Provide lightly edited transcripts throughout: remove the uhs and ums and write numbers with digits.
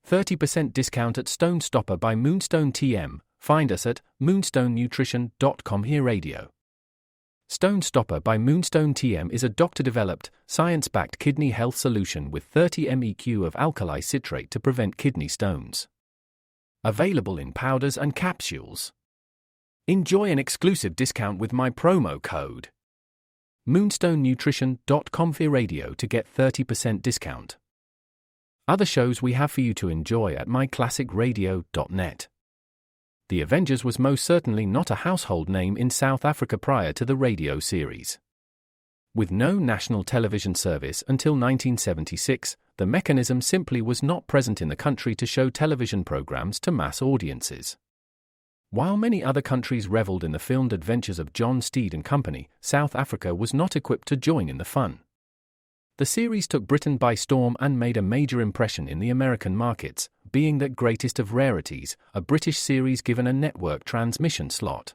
30% discount at Stone Stopper by Moonstone TM. Find us at moonstonenutrition.com. Here Radio. Stone Stopper by Moonstone TM is a doctor-developed, science-backed kidney health solution with 30 MEq of alkali citrate to prevent kidney stones. Available in powders and capsules. Enjoy an exclusive discount with my promo code moonstonenutrition.com. Here Radio to get 30% discount. Other shows we have for you to enjoy at myclassicradio.net. The Avengers was most certainly not a household name in South Africa prior to the radio series. With no national television service until 1976, the mechanism simply was not present in the country to show television programs to mass audiences. While many other countries reveled in the filmed adventures of John Steed and company, South Africa was not equipped to join in the fun. The series took Britain by storm and made a major impression in the American markets, being that greatest of rarities, a British series given a network transmission slot.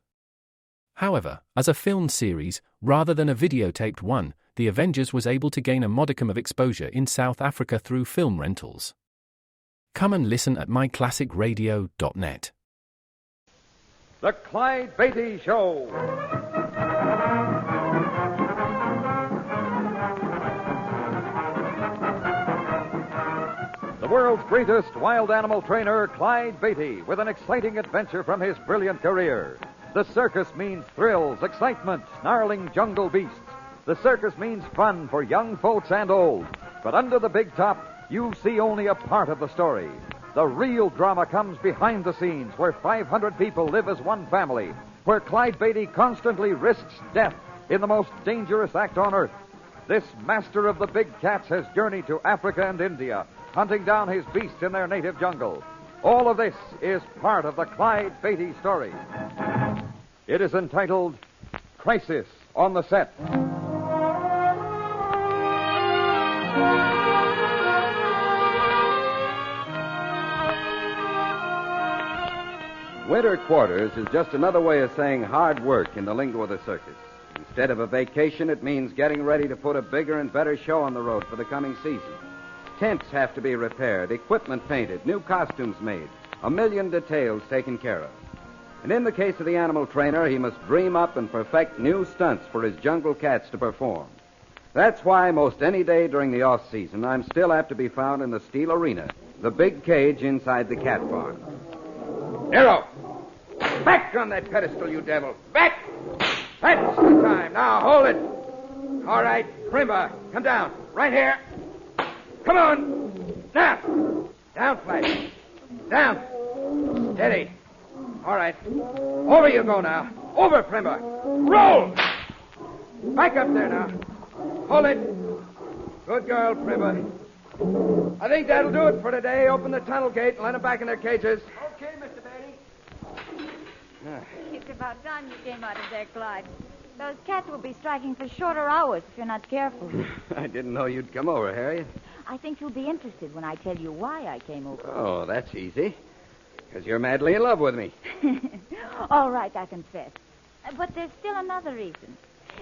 However, as a filmed series, rather than a videotaped one, The Avengers was able to gain a modicum of exposure in South Africa through film rentals. Come and listen at myclassicradio.net. The Clyde Beatty Show. The world's greatest wild animal trainer, Clyde Beatty, with an exciting adventure from his brilliant career. The circus means thrills, excitement, snarling jungle beasts. The circus means fun for young folks and old. But under the big top, you see only a part of the story. The real drama comes behind the scenes, where 500 people live as one family, where Clyde Beatty constantly risks death in the most dangerous act on earth. This master of the big cats has journeyed to Africa and India, hunting down his beasts in their native jungle. All of this is part of the Clyde Beatty story. It is entitled Crisis on the Set. Winter quarters is just another way of saying hard work in the lingo of the circus. Instead of a vacation, it means getting ready to put a bigger and better show on the road for the coming season. Tents have to be repaired, equipment painted, new costumes made, a million details taken care of. And in the case of the animal trainer, he must dream up and perfect new stunts for his jungle cats to perform. That's why most any day during the off-season, I'm still apt to be found in the steel arena, the big cage inside the cat barn. Nero! Back on that pedestal, you devil! Back! That's the time. Now, hold it. All right, Primba, come down. Right here. Come on. Now. Down, Flash. Down. Steady. All right. Over you go now. Over, Primba. Roll! Back up there now. Hold it. Good girl, Primba. I think that'll do it for today. Open the tunnel gate and let them back in their cages. Okay, Mr. Beatty. It's about time you came out of there, Clyde. Those cats will be striking for shorter hours if you're not careful. I didn't know you'd come over, Harriet. I think you'll be interested when I tell you why I came over. Oh, that's easy. Because you're madly in love with me. All right, I confess. But there's still another reason.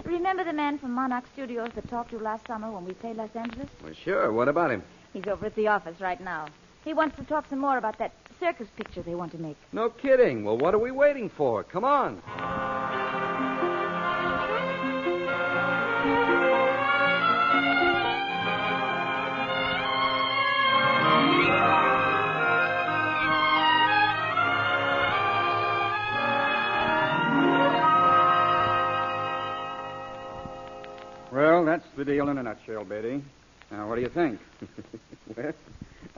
Remember the man from Monarch Studios that talked to you last summer when we played Los Angeles? Well, sure. What about him? He's over at the office right now. He wants to talk some more about that circus picture they want to make. No kidding. Well, what are we waiting for? Come on. Well, that's the deal in a nutshell, Beatty. Now, what do you think? Well,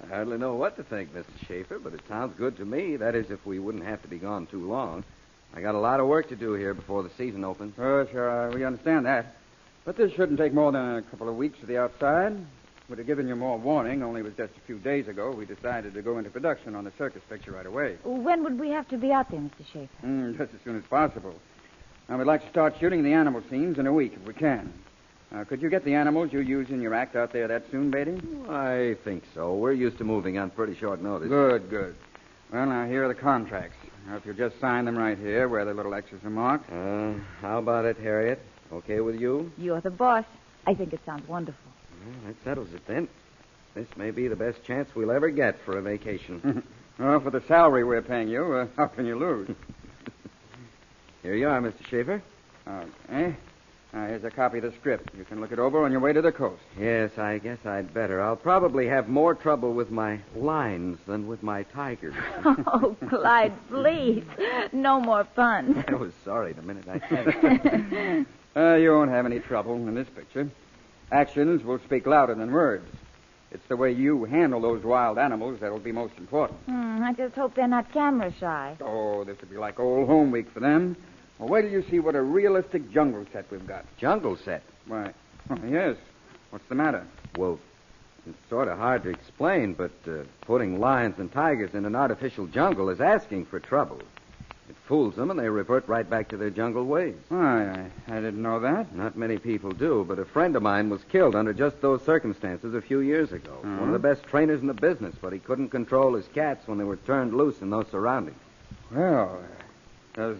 I hardly know what to think, Mr. Schaefer, but it sounds good to me. That is, if we wouldn't have to be gone too long. I got a lot of work to do here before the season opens. Oh, sure, we understand that. But this shouldn't take more than a couple of weeks to the outside. Would have given you more warning, only it was just a few days ago we decided to go into production on the circus picture right away. When would we have to be out there, Mr. Schaefer? Just as soon as possible. Now, we'd like to start shooting the animal scenes in a week, if we can. Could you get the animals you use in your act out there that soon, Beatty? I think so. We're used to moving on pretty short notice. Good. Well, now, here are the contracts. Now, if you'll just sign them right here, where the little X's are marked. How about it, Harriet? Okay with you? You're the boss. I think it sounds wonderful. Well, that settles it then. This may be the best chance we'll ever get for a vacation. Well, for the salary we're paying you, how can you lose? Here you are, Mr. Schaefer. Okay. Now, here's a copy of the script. You can look it over on your way to the coast. Yes, I guess I'd better. I'll probably have more trouble with my lines than with my tigers. Oh, Clyde, please. No more puns. I was sorry the minute I said it. You won't have any trouble in this picture. Actions will speak louder than words. It's the way you handle those wild animals that'll be most important. I just hope they're not camera shy. Oh, this would be like old home week for them. Well, wait till you see what a realistic jungle set we've got. Jungle set? Why, yes. What's the matter? Well, it's sort of hard to explain, but putting lions and tigers in an artificial jungle is asking for trouble. It fools them, and they revert right back to their jungle ways. Why, I didn't know that. Not many people do, but a friend of mine was killed under just those circumstances a few years ago. One of the best trainers in the business, but he couldn't control his cats when they were turned loose in those surroundings. Well, does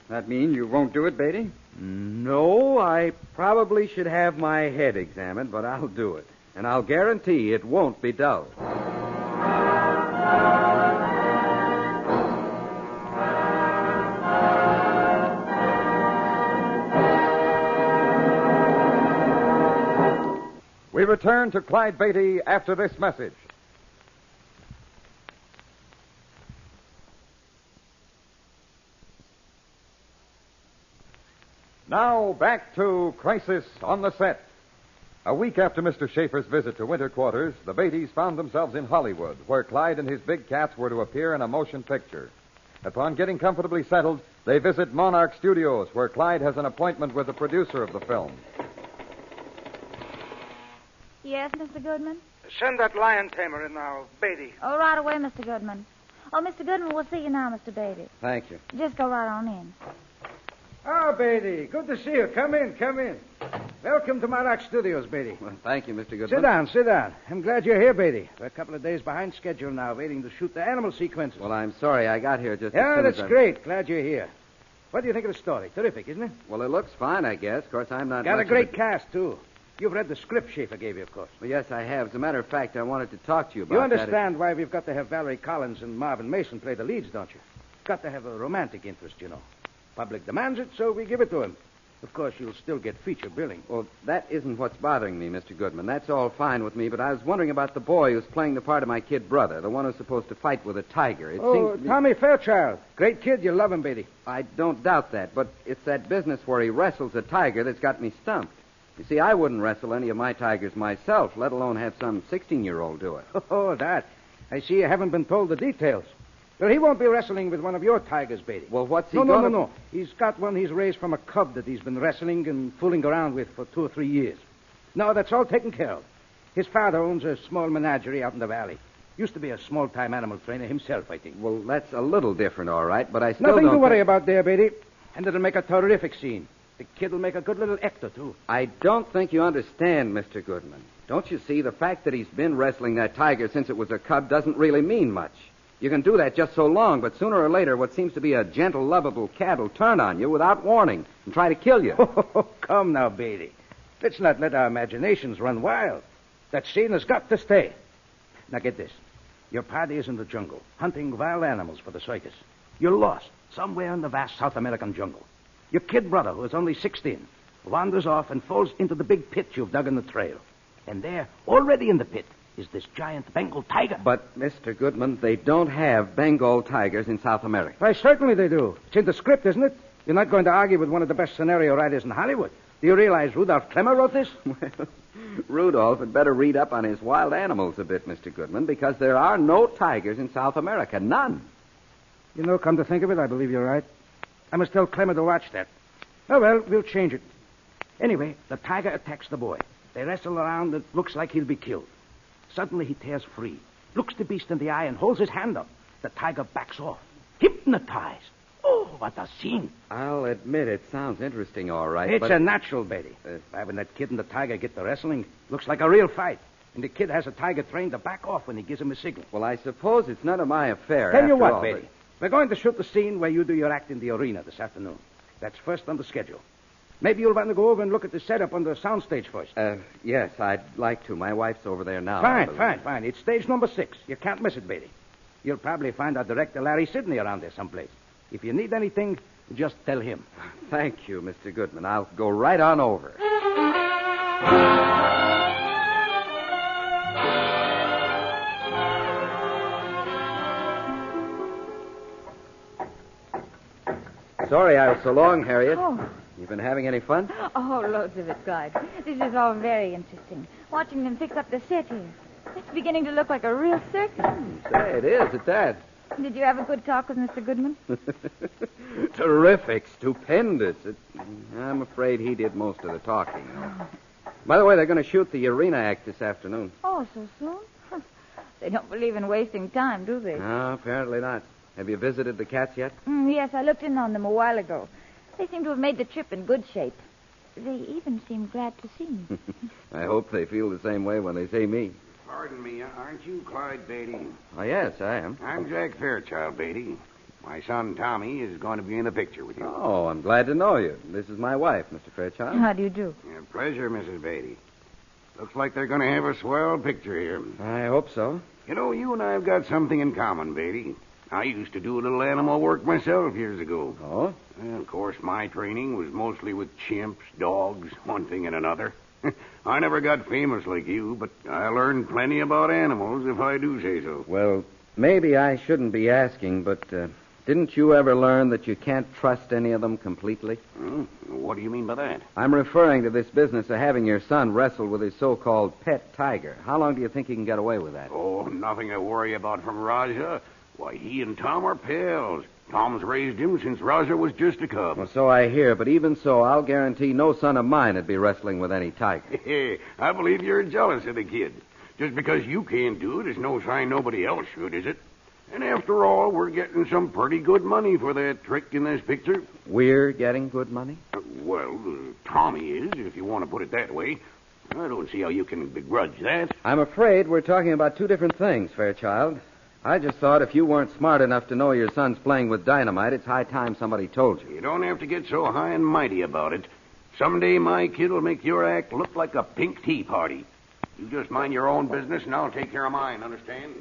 that mean you won't do it, Beatty? No, I probably should have my head examined, but I'll do it. And I'll guarantee it won't be dull. We return to Clyde Beatty after this message. Now, back to Crisis on the Set. A week after Mr. Schaefer's visit to winter quarters, the Beattys found themselves in Hollywood, where Clyde and his big cats were to appear in a motion picture. Upon getting comfortably settled, they visit Monarch Studios, where Clyde has an appointment with the producer of the film. Yes, Mr. Goodman? Send that lion tamer in now, Beatty. Oh, right away, Mr. Goodman. Oh, Mr. Goodman, we'll see you now, Mr. Beatty. Thank you. Just go right on in. Oh, Beatty, good to see you. Come in. Welcome to Monarch Studios, Beatty. Well, thank you, Mr. Goodman. Sit down. I'm glad you're here, Beatty. We're a couple of days behind schedule now, waiting to shoot the animal sequences. Well, I'm sorry I got here just as Yeah, soon that's as great. Glad you're here. What do you think of the story? Terrific, isn't it? Well, it looks fine, I guess. Of course, I'm not Got a much great of cast, too. You've read the script Schaefer gave you, of course. Well, yes, I have. As a matter of fact, I wanted to talk to you about You that. understand why we've got to have Valerie Collins and Marvin Mason play the leads, don't you? Got to have a romantic interest, you know. Public demands it, so we give it to him. Of course, you'll still get feature billing. Well, that isn't what's bothering me, Mr. Goodman. That's all fine with me, but I was wondering about the boy who's playing the part of my kid brother, the one who's supposed to fight with a tiger. It seems to me... Tommy Fairchild. Great kid. You'll love him, Beatty. I don't doubt that, but it's that business where he wrestles a tiger that's got me stumped. You see, I wouldn't wrestle any of my tigers myself, let alone have some 16-year-old do it. Oh, that. I see you haven't been told the details. Well, he won't be wrestling with one of your tigers, Beatty. Well, what's he No. He's got one he's raised from a cub that he's been wrestling and fooling around with for 2 or 3 years. No, that's all taken care of. His father owns a small menagerie out in the valley. Used to be a small-time animal trainer himself, I think. Well, that's a little different, all right, but I still Nothing don't to worry think... about there, Beatty. And it'll make a terrific scene. The kid will make a good little actor, too. I don't think you understand, Mr. Goodman. Don't you see, the fact that he's been wrestling that tiger since it was a cub doesn't really mean much. You can do that just so long, but sooner or later, what seems to be a gentle, lovable cat will turn on you without warning and try to kill you. Oh, come now, Beatty. Let's not let our imaginations run wild. That scene has got to stay. Now, get this. Your party is in the jungle, hunting wild animals for the circus. You're lost somewhere in the vast South American jungle. Your kid brother, who is only 16, wanders off and falls into the big pit you've dug in the trail. And there, already in the pit, is this giant Bengal tiger. But, Mr. Goodman, they don't have Bengal tigers in South America. Why, certainly they do. It's in the script, isn't it? You're not going to argue with one of the best scenario writers in Hollywood. Do you realize Rudolph Klemmer wrote this? Well, Rudolph had better read up on his wild animals a bit, Mr. Goodman, because there are no tigers in South America. None. You know, come to think of it, I believe you're right. I must tell Klemmer to watch that. Oh, well, we'll change it. Anyway, the tiger attacks the boy. They wrestle around and it looks like he'll be killed. Suddenly he tears free, looks the beast in the eye, and holds his hand up. The tiger backs off, hypnotized. Oh, what a scene. I'll admit it sounds interesting, all right, It's but... a natural, Betty. Having that kid and the tiger get to wrestling looks like a real fight. And the kid has a tiger trained to back off when he gives him a signal. Well, I suppose it's none of my affair. Tell you after what, all, Betty. We're going to shoot the scene where you do your act in the arena this afternoon. That's first on the schedule. Maybe you'll want to go over and look at the setup on the soundstage first. Yes, I'd like to. My wife's over there now. Fine. It's stage number 6. You can't miss it, Beatty. You'll probably find our director, Larry Sidney, around there someplace. If you need anything, just tell him. Thank you, Mr. Goodman. I'll go right on over. Sorry I was so long, Harriet. Oh. You been having any fun? Oh, loads of it, Clyde. This is all very interesting. Watching them fix up the set here. It's beginning to look like a real circus. Say, it is at that. Did you have a good talk with Mr. Goodman? Terrific. Stupendous. I'm afraid he did most of the talking. By the way, they're going to shoot the arena act this afternoon. Oh, so soon? They don't believe in wasting time, do they? No, apparently not. Have you visited the cats yet? Yes, I looked in on them a while ago. They seem to have made the trip in good shape. They even seem glad to see me. I hope they feel the same way when they see me. Pardon me, aren't you Clyde Beatty? Oh, yes, I am. I'm Jack Fairchild Beatty. My son Tommy is going to be in the picture with you. Oh, I'm glad to know you. This is my wife, Mr. Fairchild. How do you do? Yeah, pleasure, Mrs. Beatty. Looks like they're going to have a swell picture here. I hope so. You know, you and I have got something in common, Beatty. I used to do a little animal work myself years ago. Oh? And of course, my training was mostly with chimps, dogs, one thing and another. I never got famous like you, but I learned plenty about animals, if I do say so. Well, maybe I shouldn't be asking, but didn't you ever learn that you can't trust any of them completely? What do you mean by that? I'm referring to this business of having your son wrestle with his so-called pet tiger. How long do you think he can get away with that? Oh, nothing to worry about from Raja. Why, he and Tom are pals. Tom's raised him since Raja was just a cub. Well, so I hear, but even so, I'll guarantee no son of mine would be wrestling with any tiger. Hey, I believe you're jealous of the kid. Just because you can't do it is no sign nobody else should, is it? And after all, we're getting some pretty good money for that trick in this picture. We're getting good money? Tommy is, if you want to put it that way. I don't see how you can begrudge that. I'm afraid we're talking about two different things, Fairchild. I just thought if you weren't smart enough to know your son's playing with dynamite, it's high time somebody told you. You don't have to get so high and mighty about it. Someday my kid will make your act look like a pink tea party. You just mind your own business, and I'll take care of mine, understand?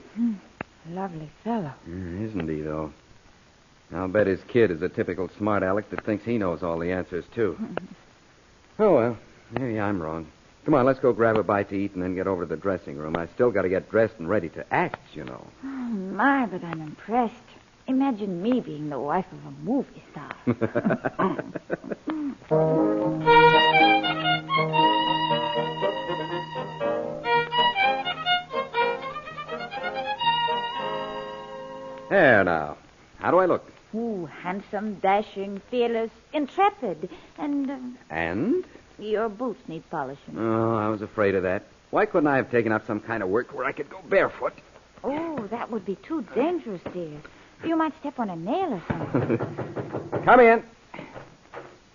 Lovely fellow. Isn't he, though? I'll bet his kid is a typical smart aleck that thinks he knows all the answers, too. Oh, well, maybe I'm wrong. Come on, let's go grab a bite to eat and then get over to the dressing room. I still got to get dressed and ready to act, you know. Oh, my, but I'm impressed. Imagine me being the wife of a movie star. There now. How do I look? Ooh, handsome, dashing, fearless, intrepid, and... And? Your boots need polishing. Oh, I was afraid of that. Why couldn't I have taken up some kind of work where I could go barefoot? Oh, that would be too dangerous, dear. You might step on a nail or something. Come in.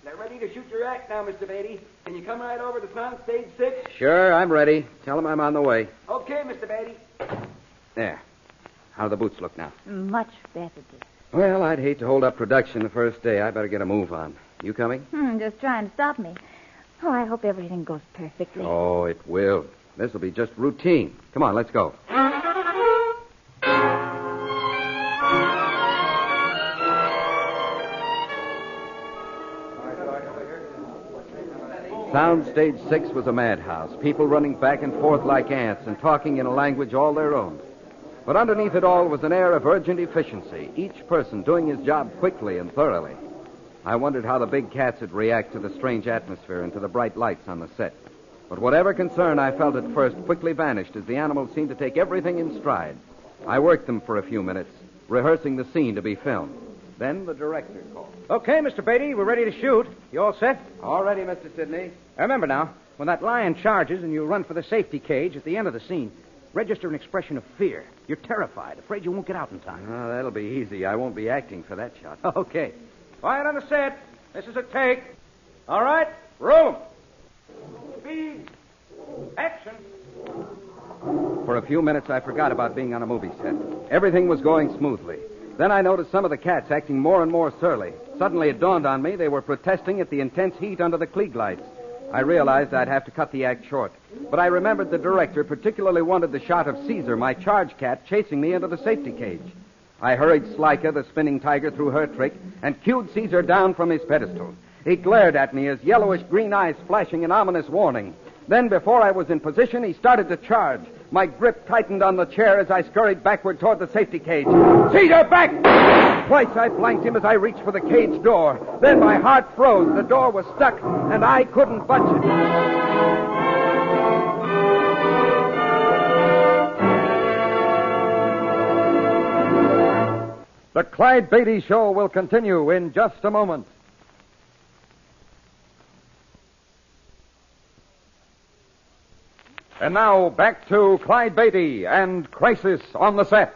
They're ready to shoot your act now, Mr. Beatty. Can you come right over to sound stage 6? Sure, I'm ready. Tell him I'm on the way. Okay, Mr. Beatty. There. How do the boots look now? Much better, dear. Well, I'd hate to hold up production the first day. I better get a move on. You coming? Just try and stop me. Oh, I hope everything goes perfectly. Oh, it will. This will be just routine. Come on, let's go. Soundstage 6 was a madhouse. People running back and forth like ants and talking in a language all their own. But underneath it all was an air of urgent efficiency, each person doing his job quickly and thoroughly. I wondered how the big cats would react to the strange atmosphere and to the bright lights on the set. But whatever concern I felt at first quickly vanished as the animals seemed to take everything in stride. I worked them for a few minutes, rehearsing the scene to be filmed. Then the director called. Okay, Mr. Beatty, we're ready to shoot. You all set? All ready, Mr. Sidney. Remember now, when that lion charges and you run for the safety cage at the end of the scene, register an expression of fear. You're terrified, afraid you won't get out in time. Oh, that'll be easy. I won't be acting for that shot. Okay. Quiet on the set. This is a take. All right, roll 'em. Speed. Action. For a few minutes, I forgot about being on a movie set. Everything was going smoothly. Then I noticed some of the cats acting more and more surly. Suddenly it dawned on me they were protesting at the intense heat under the Klieg lights. I realized I'd have to cut the act short. But I remembered the director particularly wanted the shot of Caesar, my charge cat, chasing me into the safety cage. I hurried Slika, the spinning tiger, through her trick and cued Caesar down from his pedestal. He glared at me, his yellowish-green eyes flashing an ominous warning. Then, before I was in position, he started to charge. My grip tightened on the chair as I scurried backward toward the safety cage. Caesar, back! Twice I blanked him as I reached for the cage door. Then my heart froze. The door was stuck, and I couldn't budge it. The Clyde Beatty Show will continue in just a moment. And now, back to Clyde Beatty and Crisis on the Set.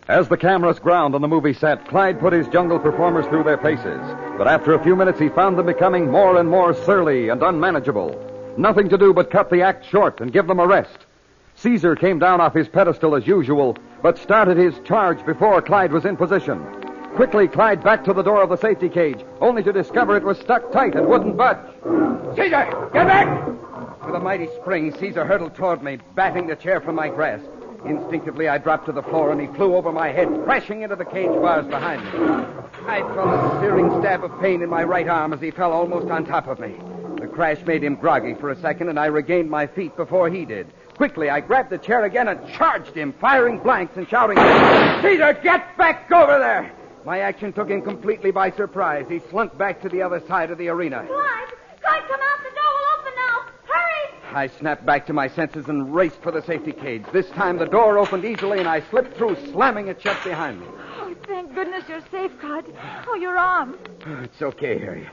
As the cameras ground on the movie set, Clyde put his jungle performers through their paces. But after a few minutes, he found them becoming more and more surly and unmanageable. Nothing to do but cut the act short and give them a rest. Caesar came down off his pedestal as usual, but started his charge before Clyde was in position. Quickly, Clyde backed to the door of the safety cage, only to discover it was stuck tight and wouldn't budge. Caesar, get back! With a mighty spring, Caesar hurtled toward me, batting the chair from my grasp. Instinctively, I dropped to the floor, and he flew over my head, crashing into the cage bars behind me. I felt a searing stab of pain in my right arm as he fell almost on top of me. The crash made him groggy for a second, and I regained my feet before he did. Quickly, I grabbed the chair again and charged him, firing blanks and shouting, Caesar, get back over there! My action took him completely by surprise. He slunk back to the other side of the arena. Clyde, come out. The door will open now. Hurry! I snapped back to my senses and raced for the safety cage. This time the door opened easily and I slipped through, slamming it shut behind me. Oh, thank goodness you're safe, Clyde. Oh, your arm. It's okay, Harriet.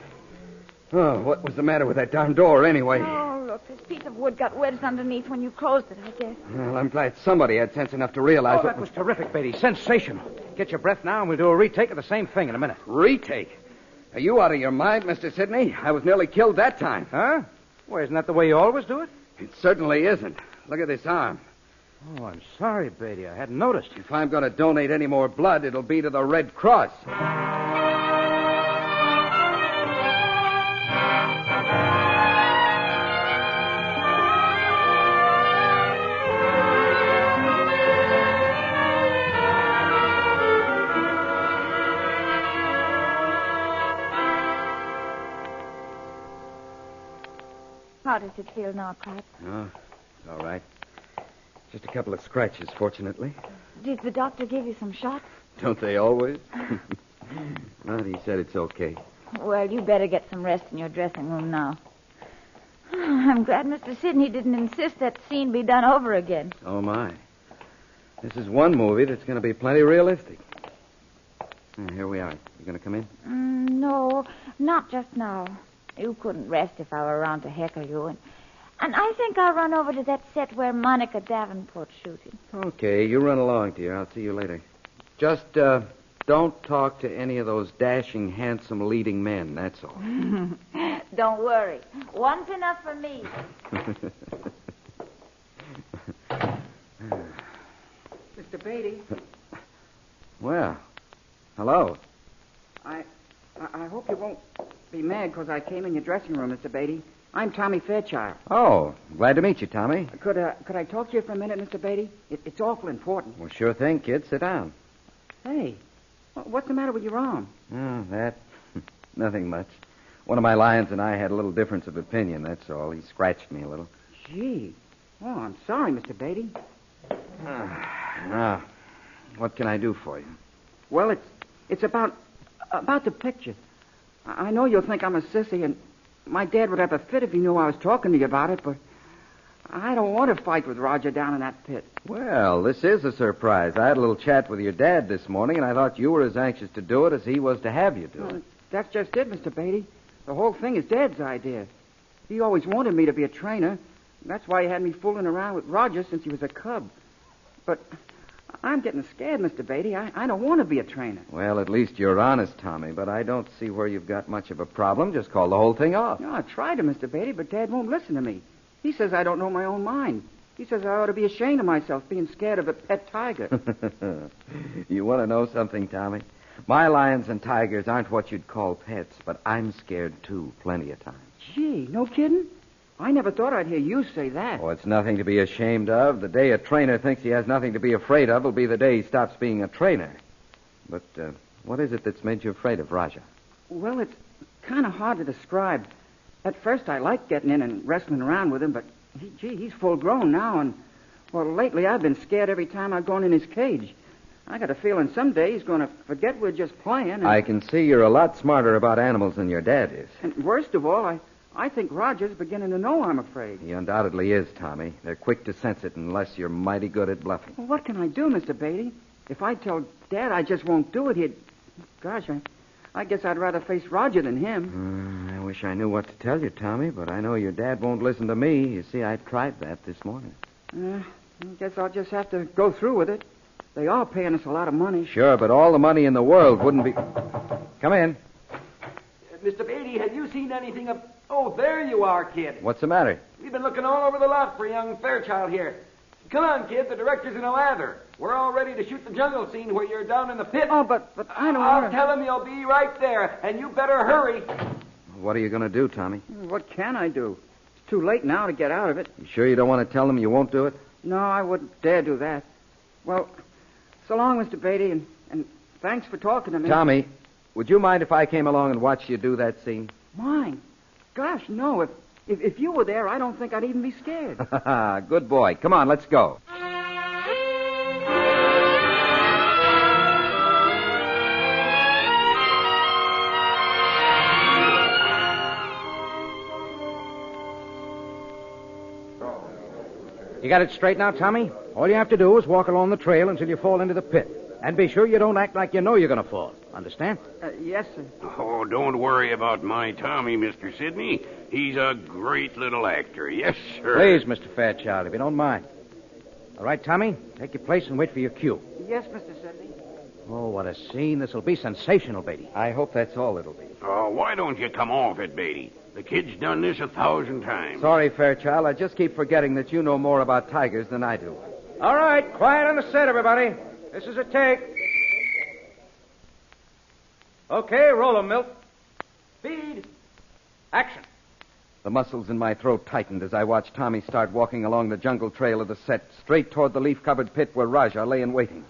Oh, what was the matter with that darn door anyway? Oh, look, this piece of wood got wedged underneath when you closed it, I guess. Well, I'm glad somebody had sense enough to realize that was terrific, Beatty. Sensational. Get your breath now, and we'll do a retake of the same thing in a minute. Retake? Are you out of your mind, Mr. Sidney? I was nearly killed that time. Huh? Well, isn't that the way you always do it? It certainly isn't. Look at this arm. Oh, I'm sorry, Beatty. I hadn't noticed. If I'm going to donate any more blood, it'll be to the Red Cross. How does it feel now, Clyde? Oh, it's all right. Just a couple of scratches, fortunately. Did the doctor give you some shots? Don't they always? Well, he said it's okay. Well, you better get some rest in your dressing room now. I'm glad Mr. Sidney didn't insist that scene be done over again. Oh, my. This is one movie that's going to be plenty realistic. Here we are. You going to come in? No, not just now. You couldn't rest if I were around to heckle you. And I think I'll run over to that set where Monica Davenport's shooting. Okay, you run along, dear. I'll see you later. Just, don't talk to any of those dashing, handsome leading men, that's all. Don't worry. One's enough for me. Mr. Beatty. Well, hello. I hope you won't be mad because I came in your dressing room, Mr. Beatty. I'm Tommy Fairchild. Oh, glad to meet you, Tommy. Could I talk to you for a minute, Mr. Beatty? It's awful important. Well, sure thing, kid. Sit down. Hey, what's the matter with your arm? That... Nothing much. One of my lions and I had a little difference of opinion, that's all. He scratched me a little. Gee. Oh, I'm sorry, Mr. Beatty. Now, what can I do for you? Well, it's about the picture. I know you'll think I'm a sissy, and my dad would have a fit if he knew I was talking to you about it, but I don't want to fight with Roger down in that pit. Well, this is a surprise. I had a little chat with your dad this morning, and I thought you were as anxious to do it as he was to have you do it. That's just it, Mr. Beatty. The whole thing is Dad's idea. He always wanted me to be a trainer. That's why he had me fooling around with Roger since he was a cub. But I'm getting scared, Mr. Beatty. I don't want to be a trainer. Well, at least you're honest, Tommy, but I don't see where you've got much of a problem. Just call the whole thing off. No, I tried to, Mr. Beatty, but Dad won't listen to me. He says I don't know my own mind. He says I ought to be ashamed of myself being scared of a pet tiger. You want to know something, Tommy? My lions and tigers aren't what you'd call pets, but I'm scared, too, plenty of times. Gee, no kidding? I never thought I'd hear you say that. Oh, it's nothing to be ashamed of. The day a trainer thinks he has nothing to be afraid of will be the day he stops being a trainer. But what is it that's made you afraid of Raja? Well, it's kind of hard to describe. At first, I liked getting in and wrestling around with him, but, he's full grown now, and, well, lately I've been scared every time I've gone in his cage. I got a feeling someday he's going to forget we're just playing. And... I can see you're a lot smarter about animals than your dad is. And worst of all, I think Roger's beginning to know I'm afraid. He undoubtedly is, Tommy. They're quick to sense it unless you're mighty good at bluffing. Well, what can I do, Mr. Beatty? If I tell Dad I just won't do it, he'd... Gosh, I guess I'd rather face Roger than him. I wish I knew what to tell you, Tommy, but I know your dad won't listen to me. You see, I tried that this morning. I guess I'll just have to go through with it. They are paying us a lot of money. Sure, but all the money in the world wouldn't be... Come in. Mr. Beatty, have you seen anything of... Oh, there you are, kid. What's the matter? We've been looking all over the lot for young Fairchild here. Come on, kid. The director's in a lather. We're all ready to shoot the jungle scene where you're down in the pit. Oh, but I don't I'll want tell him you'll be right there, and you better hurry. What are you going to do, Tommy? What can I do? It's too late now to get out of it. You sure you don't want to tell them you won't do it? No, I wouldn't dare do that. Well, so long, Mr. Beatty, and thanks for talking to me. Tommy, would you mind if I came along and watched you do that scene? Mine? Gosh, no. If you were there, I don't think I'd even be scared. Good boy. Come on, let's go. You got it straight now, Tommy? All you have to do is walk along the trail until you fall into the pit. And be sure you don't act like you know you're going to fall. Understand? Yes, sir. Oh, don't worry about my Tommy, Mr. Sidney. He's a great little actor. Yes, sir. Please, Mr. Fairchild, if you don't mind. All right, Tommy, take your place and wait for your cue. Yes, Mr. Sidney. Oh, what a scene. This'll be sensational, Beatty. I hope that's all it'll be. Oh, why don't you come off it, Beatty? The kid's done this 1,000 times. Sorry, Fairchild. I just keep forgetting that you know more about tigers than I do. All right, quiet on the set, everybody. This is a take. Okay, roll 'em, Milt. Speed. Action. The muscles in my throat tightened as I watched Tommy start walking along the jungle trail of the set, straight toward the leaf-covered pit where Raja lay in waiting.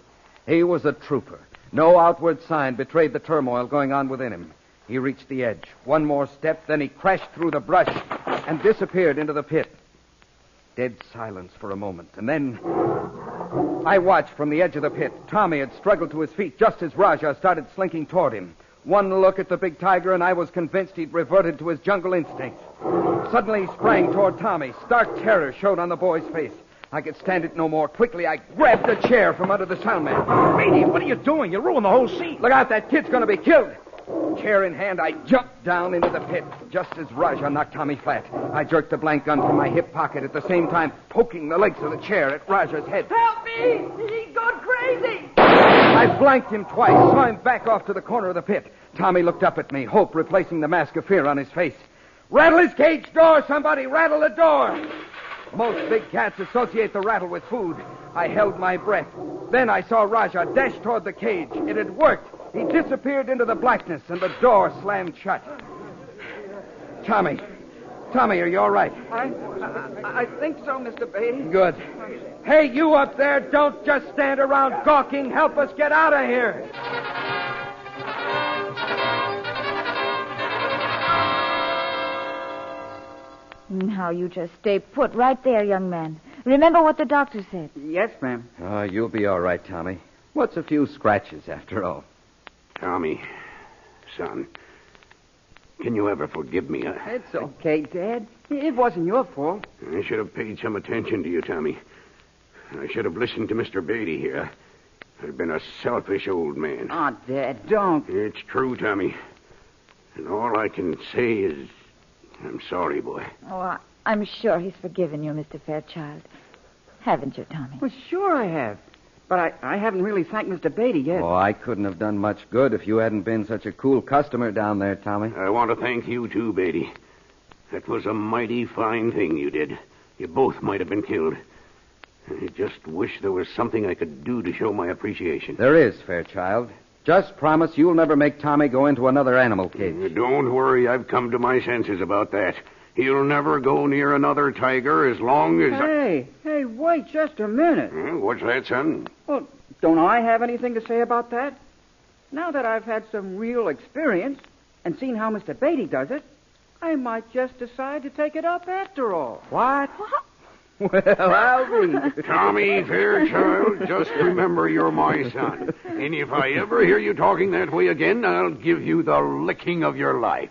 He was a trooper. No outward sign betrayed the turmoil going on within him. He reached the edge. One more step, then he crashed through the brush and disappeared into the pit. Dead silence for a moment, and then I watched from the edge of the pit. Tommy had struggled to his feet just as Raja started slinking toward him. One look at the big tiger, and I was convinced he'd reverted to his jungle instincts. Suddenly he sprang toward Tommy. Stark terror showed on the boy's face. I could stand it no more. Quickly, I grabbed a chair from under the sound man. Beatty, what are you doing? You ruined the whole scene. Look out, that kid's going to be killed. Chair in hand, I jumped down into the pit just as Raja knocked Tommy flat. I jerked the blank gun from my hip pocket, at the same time poking the legs of the chair at Raja's head. Help me! He's gone crazy! I blanked him twice, saw him back off to the corner of the pit. Tommy looked up at me, hope replacing the mask of fear on his face. Rattle his cage door, somebody! Rattle the door! Most big cats associate the rattle with food. I held my breath. Then I saw Raja dash toward the cage. It had worked. He disappeared into the blackness, and the door slammed shut. Tommy, are you all right? I think so, Mr. Beatty. Good. Hey, you up there, don't just stand around gawking. Help us get out of here. Now you just stay put right there, young man. Remember what the doctor said. Yes, ma'am. Oh, you'll be all right, Tommy. What's a few scratches, after all? Tommy, son, can you ever forgive me? It's okay, Dad. It wasn't your fault. I should have paid some attention to you, Tommy. I should have listened to Mr. Beatty here. I've been a selfish old man. Oh, Dad, don't. It's true, Tommy. And all I can say is, I'm sorry, boy. Oh, I'm sure he's forgiven you, Mr. Fairchild. Haven't you, Tommy? Well, sure I have. But I haven't really thanked Mr. Beatty yet. Oh, I couldn't have done much good if you hadn't been such a cool customer down there, Tommy. I want to thank you, too, Beatty. That was a mighty fine thing you did. You both might have been killed. I just wish there was something I could do to show my appreciation. There is, Fairchild. Just promise you'll never make Tommy go into another animal cage. Don't worry, I've come to my senses about that. He'll never go near another tiger as long as... Hey, wait just a minute. What's that, son? Well, don't I have anything to say about that? Now that I've had some real experience and seen how Mr. Beatty does it, I might just decide to take it up after all. What? Well, I'll be. Tommy Fairchild, just remember you're my son. And if I ever hear you talking that way again, I'll give you the licking of your life.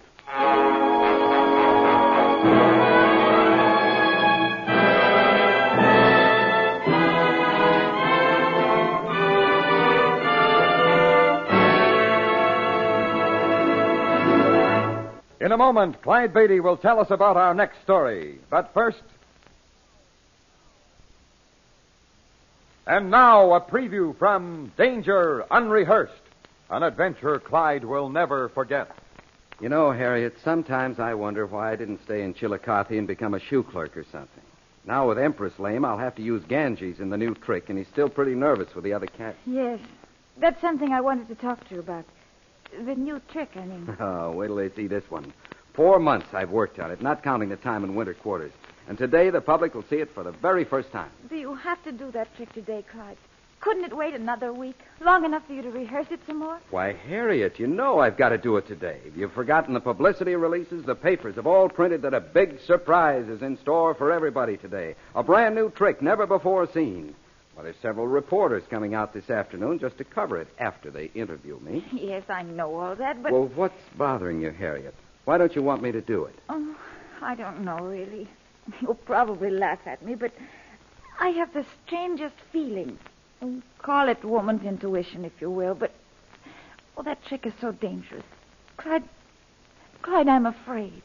In a moment, Clyde Beatty will tell us about our next story. But first... And now, a preview from Danger Unrehearsed, an adventure Clyde will never forget. You know, Harriet, sometimes I wonder why I didn't stay in Chillicothe and become a shoe clerk or something. Now, with Empress lame, I'll have to use Ganges in the new trick, and he's still pretty nervous with the other cats. Yes. That's something I wanted to talk to you about. The new trick, I mean. Oh, wait till they see this one. 4 months I've worked on it, not counting the time in winter quarters. And today the public will see it for the very first time. Do you have to do that trick today, Clyde? Couldn't it wait another week? Long enough for you to rehearse it some more? Why, Harriet, you know I've got to do it today. You've forgotten the publicity releases. The papers have all printed that a big surprise is in store for everybody today. A brand new trick never before seen. Well, there's several reporters coming out this afternoon just to cover it after they interview me. Yes, I know all that, but... Well, what's bothering you, Harriet? Why don't you want me to do it? Oh, I don't know, really. You'll probably laugh at me, but I have the strangest feeling. Call it woman's intuition, if you will, but... Oh, that trick is so dangerous. Clyde, I'm afraid.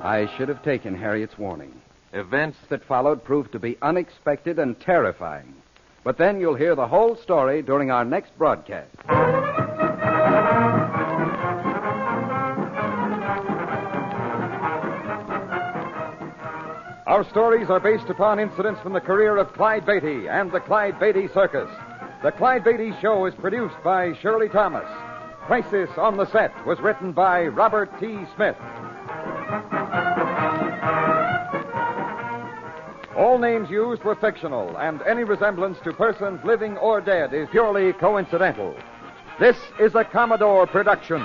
I should have taken Harriet's warning. Events that followed proved to be unexpected and terrifying. But then you'll hear the whole story during our next broadcast. Our stories are based upon incidents from the career of Clyde Beatty and the Clyde Beatty Circus. The Clyde Beatty Show is produced by Shirley Thomas. Crisis on the Set was written by Robert T. Smith. All names used were fictional, and any resemblance to persons living or dead is purely coincidental. This is a Commodore production.